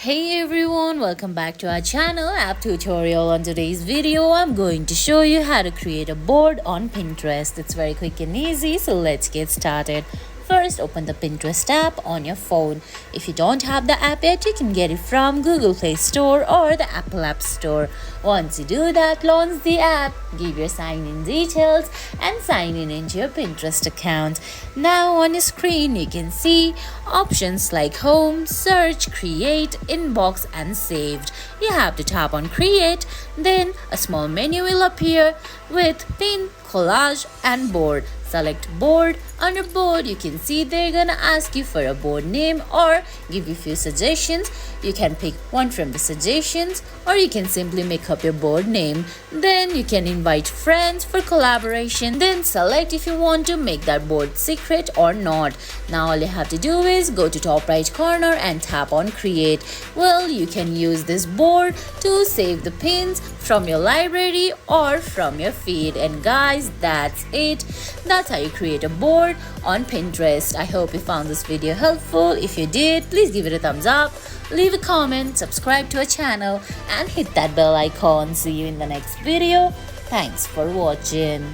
Hey everyone, welcome back to our channel app tutorial. On today's video I'm going to show you how to create a board on Pinterest. It's very quick and easy, so let's get started. First, open the Pinterest app on your phone. If you don't have the app yet, you can get it from Google Play Store or the Apple App Store. Once you do that, launch the app, give your sign-in details and sign in into your Pinterest account. Now on your screen, you can see options like Home, Search, Create, Inbox and Saved. You have to tap on Create, then a small menu will appear with Pin, Collage and Board. Select board. Under board, you can see they're gonna ask you for a board name or give you few suggestions. You can pick one from the suggestions or you can simply make up your board name. Then you can invite friends for collaboration. Then select if you want to make that board secret or not. Now all you have to do is go to top right corner and tap on create. Well, you can use this board to save the pins from your library or from your feed. And guys, that's it. That's how you create a board on Pinterest. I hope you found this video helpful. If you did, please give it a thumbs up, leave a comment, subscribe to our channel and hit that bell icon. See you in the next video. Thanks for watching.